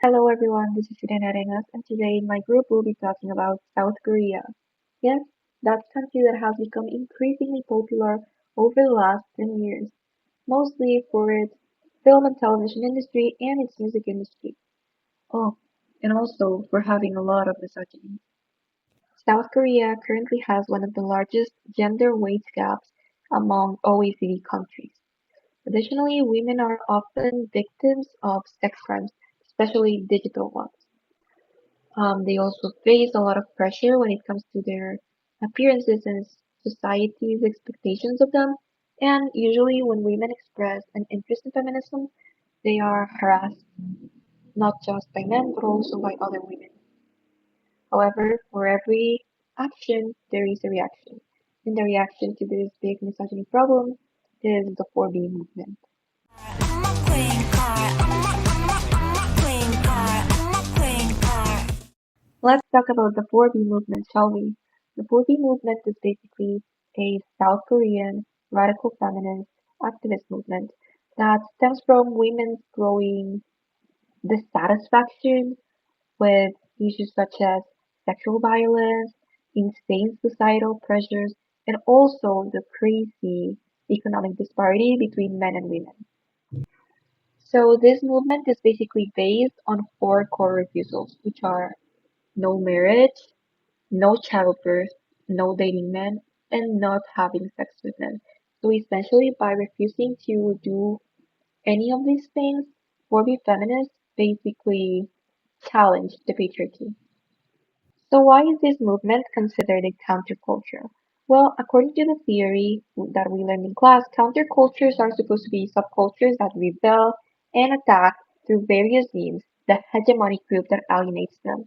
Hello everyone, this is Irene Arenas, and today my group will be talking about South Korea. Yes, that country that has become increasingly popular over the last 10 years, mostly for its film and television industry and its music industry. Oh, and also for having a lot of misogyny. South Korea currently has one of the largest gender wage gaps among OECD countries. Additionally, women are often victims of sex crimes, especially digital ones. They also face a lot of pressure when it comes to their appearances and society's expectations of them. And usually, when women express an interest in feminism, they are harassed not just by men but also by other women. However, for every action, there is a reaction. And the reaction to this big misogyny problem is the 4B movement. I'm a queen car. I'm a queen car. I'm a queen car. Let's talk about the 4B movement, shall we? The 4B movement is basically a South Korean radical feminist activist movement that stems from women's growing dissatisfaction with issues such as sexual violence, insane societal pressures, and also the crazy economic disparity between men and women. So this movement is basically based on four core refusals, which are no marriage, no childbirth, no dating men, and not having sex with men. So essentially, by refusing to do any of these things, 4B feminists basically challenge the patriarchy. So why is this movement considered a counterculture? Well, according to the theory that we learned in class, countercultures are supposed to be subcultures that rebel and attack through various means the hegemonic group that alienates them.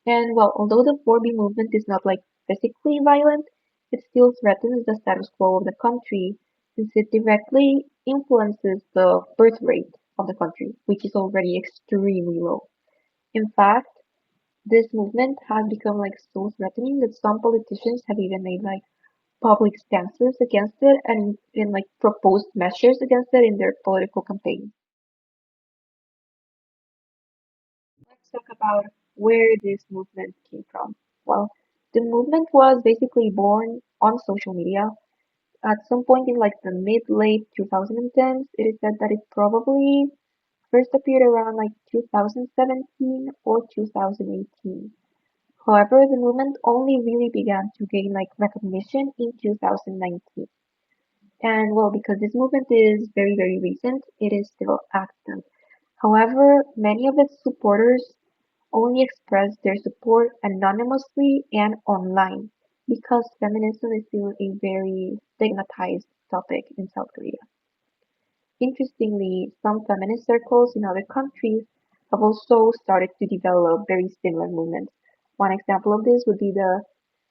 And well, although the 4B movement is not like physically violent, it still threatens the status quo of the country since it directly influences the birth rate of the country, which is already extremely low. In fact, this movement has become like so threatening that some politicians have even made like public stances against it and like proposed measures against it in their political campaigns. Let's talk about where this movement came from. Well, the movement was basically born on social media. At some point in like the mid-late 2010s, it is said that it probably first appeared around like 2017 or 2018. However, the movement only really began to gain like recognition in 2019. And well, because this movement is very, very recent, it is still active. However, many of its supporters only express their support anonymously and online because feminism is still a very stigmatized topic in South Korea. Interestingly, some feminist circles in other countries have also started to develop very similar movements. One example of this would be the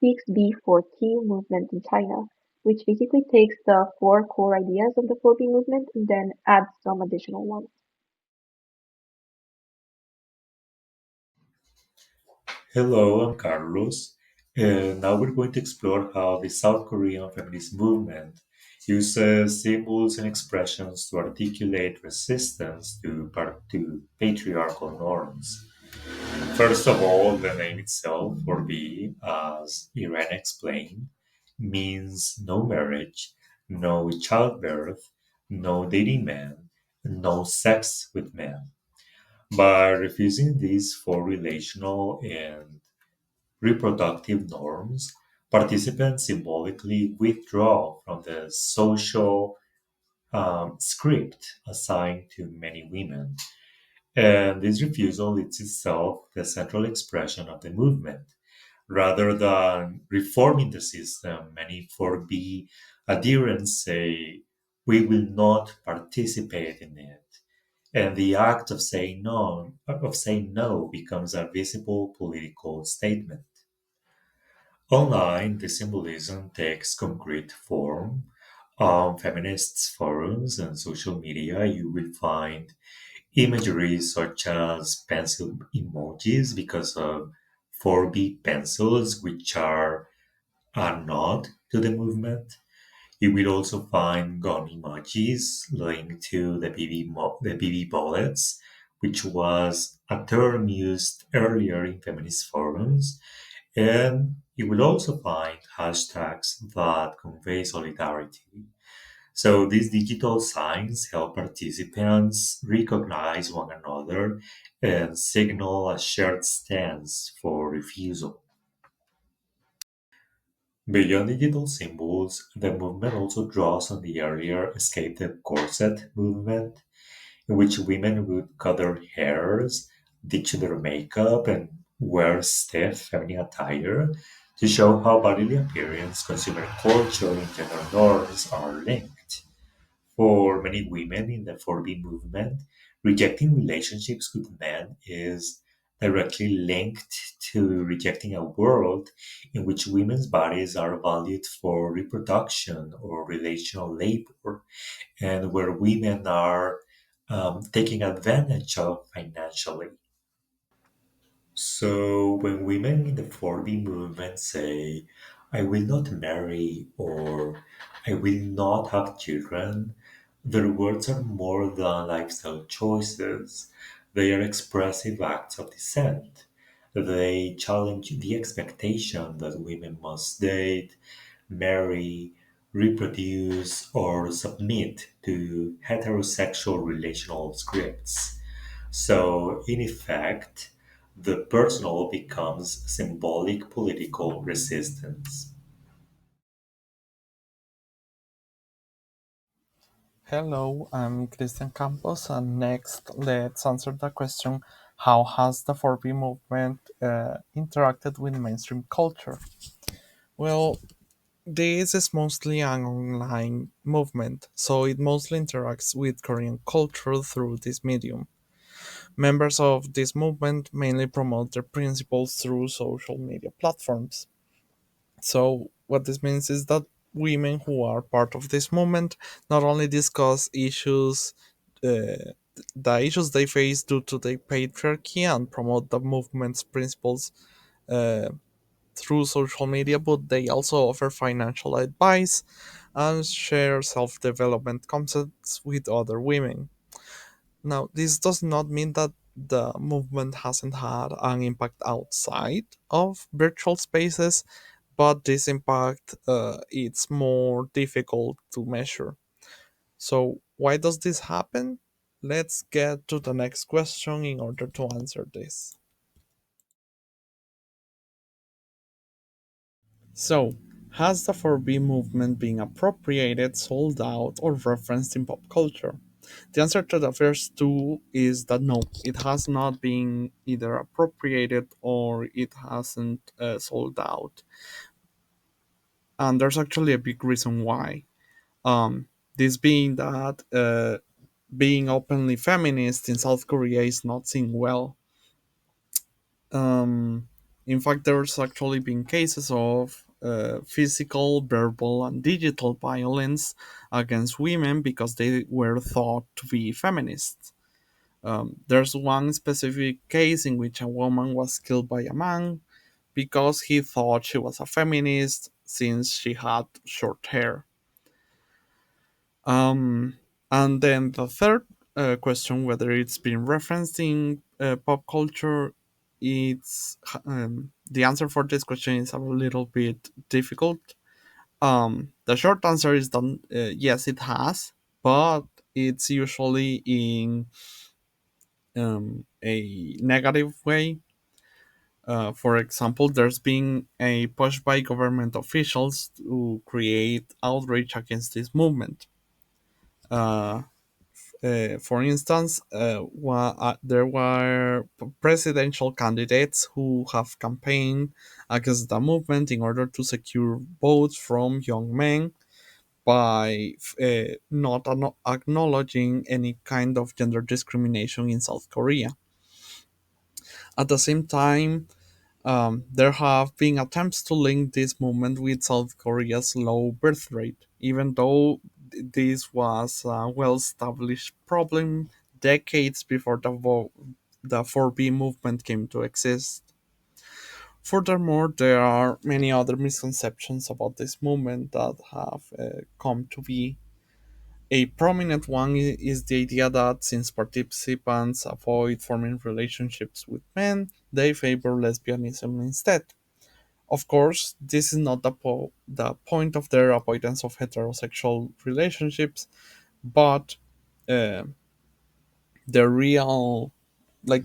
6B4T movement in China, which basically takes the four core ideas of the 4B movement and then adds some additional ones. Hello, I'm Carlos, and now we're going to explore how the South Korean feminist movement uses symbols and expressions to articulate resistance to patriarchal norms. First of all, the name itself, or B, as Irene explained, means no marriage, no childbirth, no dating men, no sex with men. By refusing these four relational and reproductive norms, participants symbolically withdraw from the social script assigned to many women. And this refusal is itself the central expression of the movement. Rather than reforming the system, many 4B adherents say, we will not participate in it. And the act of saying no becomes a visible political statement. Online, the symbolism takes concrete form. On feminists forums and social media, you will find imagery such as pencil emojis because of 4B pencils, which are a nod to the movement. You will also find gun emojis linked to the BB bullets, which was a term used earlier in feminist forums, and you will also find hashtags that convey solidarity. So these digital signs help participants recognize one another and signal a shared stance for refusal. Beyond digital symbols, the movement also draws on the earlier escape the corset movement, in which women would cut their hairs, ditch their makeup, and wear stiff feminine attire to show how bodily appearance, consumer culture, and gender norms are linked. For many women in the 4B movement, rejecting relationships with men is directly linked to rejecting a world in which women's bodies are valued for reproduction or relational labor, and where women are taken advantage of financially. So when women in the 4B movement say, I will not marry or I will not have children, their words are more than lifestyle choices. They are expressive acts of dissent. They challenge the expectation that women must date, marry, reproduce, or submit to heterosexual relational scripts. So, in effect, the personal becomes symbolic political resistance. Hello, I'm Christian Campos, and next let's answer the question: how has the 4B movement interacted with mainstream culture? Well, this is mostly an online movement, so it mostly interacts with Korean culture through this medium. Members of this movement mainly promote their principles through social media platforms. So, what this means is that women who are part of this movement not only discuss uh, the issues they face due to the patriarchy and promote the movement's principles uh, through social media, but they also offer financial advice and share self development concepts with other women. Now, this does not mean that the movement hasn't had an impact outside of virtual spaces, but this impact it's more difficult to measure. So, why does this happen? Let's get to the next question in order to answer this. So, has the 4B movement been appropriated, sold out, or referenced in pop culture? The answer to the first two is that no, it has not been either appropriated or it hasn't sold out. And there's actually a big reason why. This being that being openly feminist in South Korea is not seen well. Um, in fact, there's actually been cases of physical, verbal, and digital violence against women because they were thought to be feminists. There's one specific case in which a woman was killed by a man because he thought she was a feminist since she had short hair. Um, and then the third question, whether it's been referenced in pop culture, it's the answer for this question is a little bit difficult. The short answer is that yes, it has, but it's usually in a negative way. For example, there's been a push by government officials to create outrage against this movement. Uh, for instance, there were presidential candidates who have campaigned against the movement in order to secure votes from young men by not acknowledging any kind of gender discrimination in South Korea. At the same time, there have been attempts to link this movement with South Korea's low birth rate, even though this was a well established problem decades before the 4B movement came to exist. Furthermore, there are many other misconceptions about this movement that have come to be. A prominent one is the idea that since participants avoid forming relationships with men, they favor lesbianism instead. Of course, this is not the point of their avoidance of heterosexual relationships, but uh, the real, like,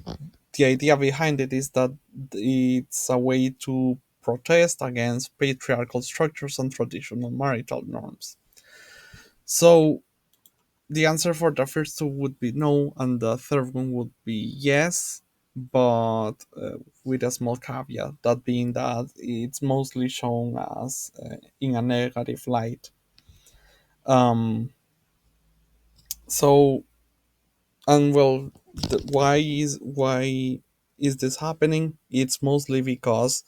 the idea behind it is that it's a way to protest against patriarchal structures and traditional marital norms. So the answer for the first two would be no, and the third one would be yes, but with a small caveat, that being that it's mostly shown as in a negative light. Um, so and well, why is this happening? It's mostly because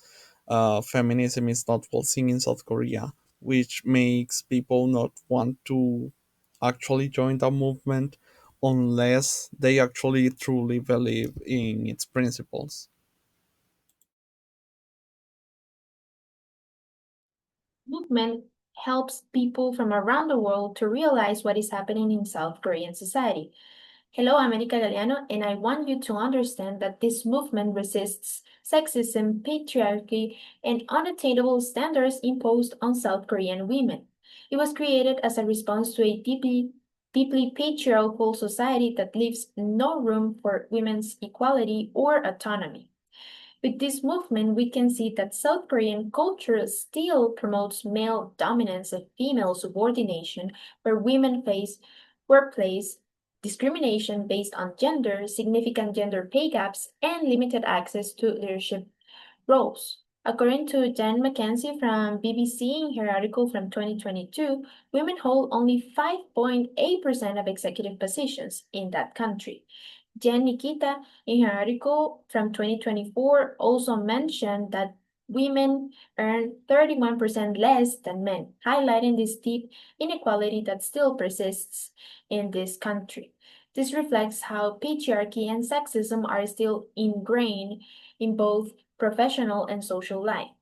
feminism is not well seen in South Korea, which makes people not want to actually join the movement unless they actually truly believe in its principles. Movement helps people from around the world to realize what is happening in South Korean society. Hello, I'm Erika Galeano, and I want you to understand that this movement resists sexism, patriarchy, and unattainable standards imposed on South Korean women. It was created as a response to a deeply patriarchal society that leaves no room for women's equality or autonomy. With this movement, we can see that South Korean culture still promotes male dominance and female subordination, where women face workplace discrimination based on gender, significant gender pay gaps, and limited access to leadership roles. According to Jen McKenzie from BBC in her article from 2022, women hold only 5.8% of executive positions in that country. Jen Nikita, in her article from 2024, also mentioned that women earn 31% less than men, highlighting this deep inequality that still persists in this country. This reflects how patriarchy and sexism are still ingrained in both professional and social life.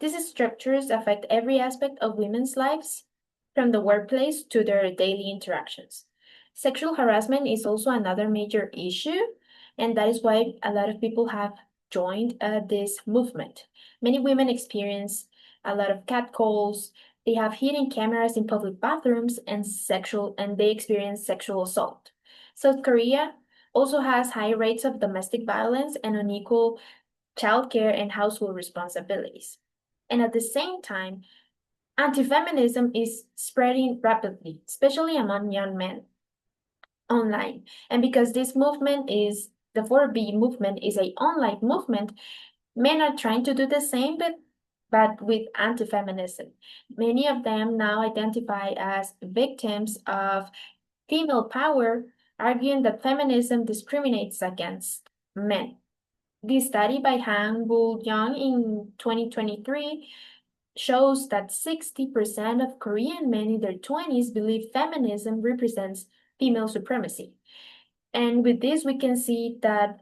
These structures affect every aspect of women's lives, from the workplace to their daily interactions. Sexual harassment is also another major issue, and that is why a lot of people have joined this movement. Many women experience a lot of catcalls. They have hidden cameras in public bathrooms and they experience sexual assault. South Korea also has high rates of domestic violence and unequal childcare and household responsibilities. And at the same time, anti-feminism is spreading rapidly, especially among young men online. And because this movement is the 4B movement is a online movement, men are trying to do the same, but with anti-feminism. Many of them now identify as victims of female power, arguing that feminism discriminates against men. This study by Han Woo Young in 2023 shows that 60% of Korean men in their 20s believe feminism represents female supremacy. And with this, we can see that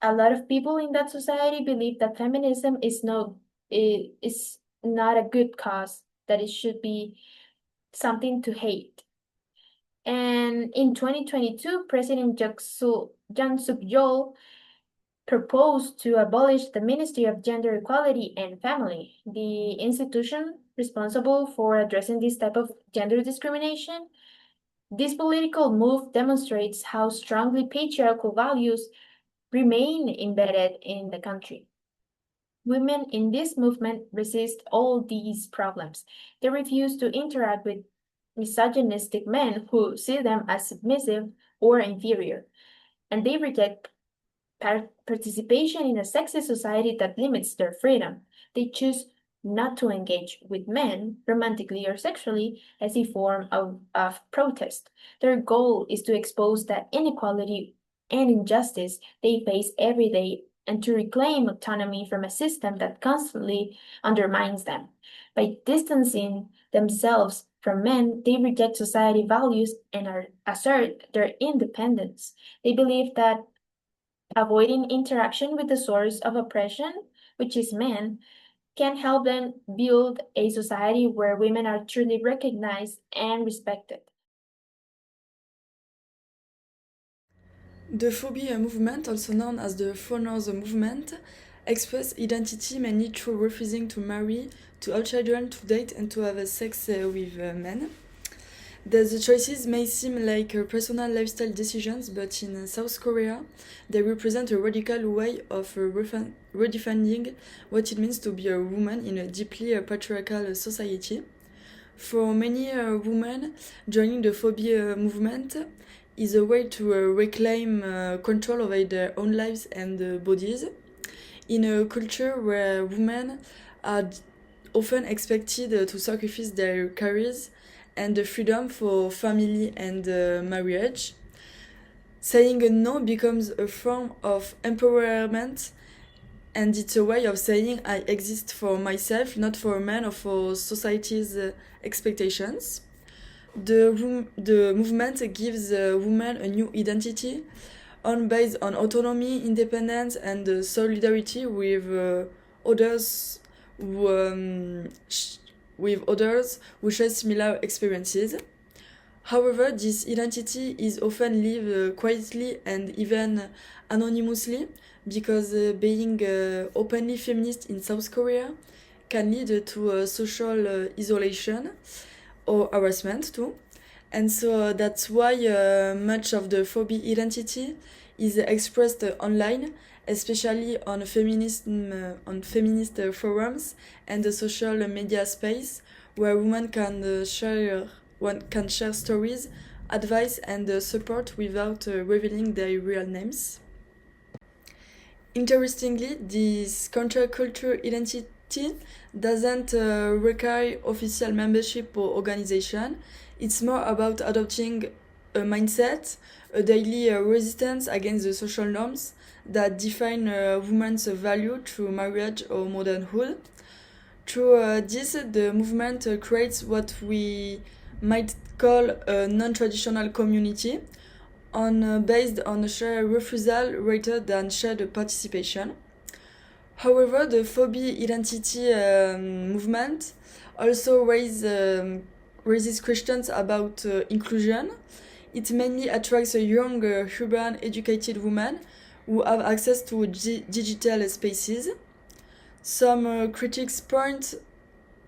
a lot of people in that society believe that feminism is not a good cause, that it should be something to hate. And in 2022, President Jang Suk-yeol proposed to abolish the Ministry of Gender Equality and Family, the institution responsible for addressing this type of gender discrimination. This political move demonstrates how strongly patriarchal values remain embedded in the country. Women in this movement resist all these problems. They refuse to interact with misogynistic men who see them as submissive or inferior, and they reject participation in a sexist society that limits their freedom. They choose not to engage with men romantically or sexually as a form of protest. Their goal is to expose the inequality and injustice they face every day and to reclaim autonomy from a system that constantly undermines them. By distancing themselves from men, they reject society values and assert their independence. They believe that avoiding interaction with the source of oppression, which is men, can help them build a society where women are truly recognized and respected. The phobia movement, also known as the Fawners movement, express identity mainly through refusing to marry, to have children, to date, and to have sex with men. The choices may seem like personal lifestyle decisions, but in South Korea, they represent a radical way of redefining what it means to be a woman in a deeply patriarchal society. For many women, joining the phobia movement is a way to reclaim control over their own lives and bodies. In a culture where women are often expected to sacrifice their careers and the freedom for family and marriage, saying no becomes a form of empowerment, and it's a way of saying I exist for myself, not for men or for society's expectations. The movement gives women a new identity based on autonomy, independence, and solidarity with others who share similar experiences. However, this identity is often lived quietly and even anonymously, because being openly feminist in South Korea can lead to social isolation or harassment too. And so that's why much of the phobia identity is expressed online, especially on feminist forums and the social media space, where women can share stories, advice, and support without revealing their real names. Interestingly, this counterculture identity doesn't require official membership or organization. It's more about adopting a mindset, a daily resistance against the social norms that define women's value through marriage or motherhood. Through this, the movement creates what we might call a non-traditional community, based on shared refusal rather than shared participation. However, the phobia identity movement also raises questions about inclusion. It mainly attracts young, urban, educated women who have access to digital spaces. Some critics point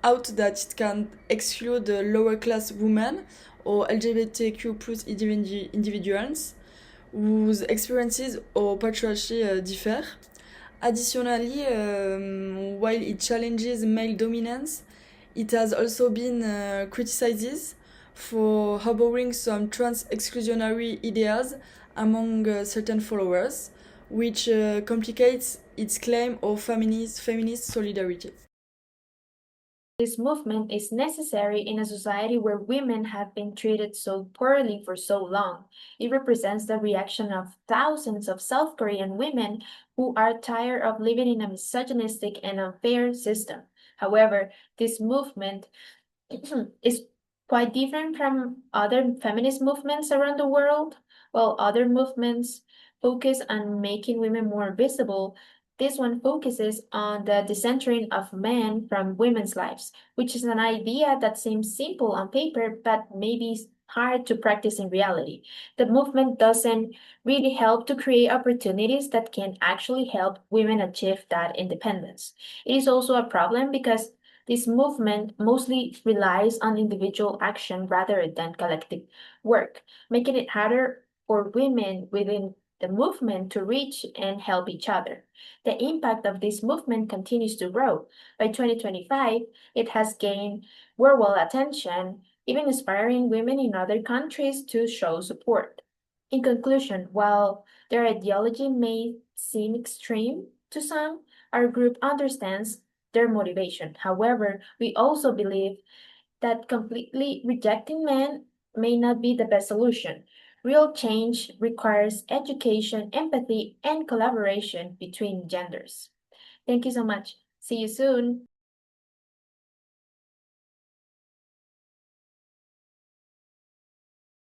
out that it can exclude lower class women or LGBTQ plus individuals whose experiences or patriarchy differ. Additionally, while it challenges male dominance, it has also been criticized for harboring some trans-exclusionary ideas among certain followers, which complicates its claim of feminist solidarity. This movement is necessary in a society where women have been treated so poorly for so long. It represents the reaction of thousands of South Korean women who are tired of living in a misogynistic and unfair system. However, this movement is quite different from other feminist movements around the world. While other movements focus on making women more visible, this one focuses on the decentering of men from women's lives, which is an idea that seems simple on paper but maybe hard to practice in reality. The movement doesn't really help to create opportunities that can actually help women achieve that independence. It is also a problem because this movement mostly relies on individual action rather than collective work, making it harder for women within the movement to reach and help each other. The impact of this movement continues to grow. By 2025, it has gained worldwide attention, even inspiring women in other countries to show support. In conclusion, while their ideology may seem extreme to some, our group understands their motivation. However, we also believe that completely rejecting men may not be the best solution. Real change requires education, empathy, and collaboration between genders. Thank you so much. See you soon.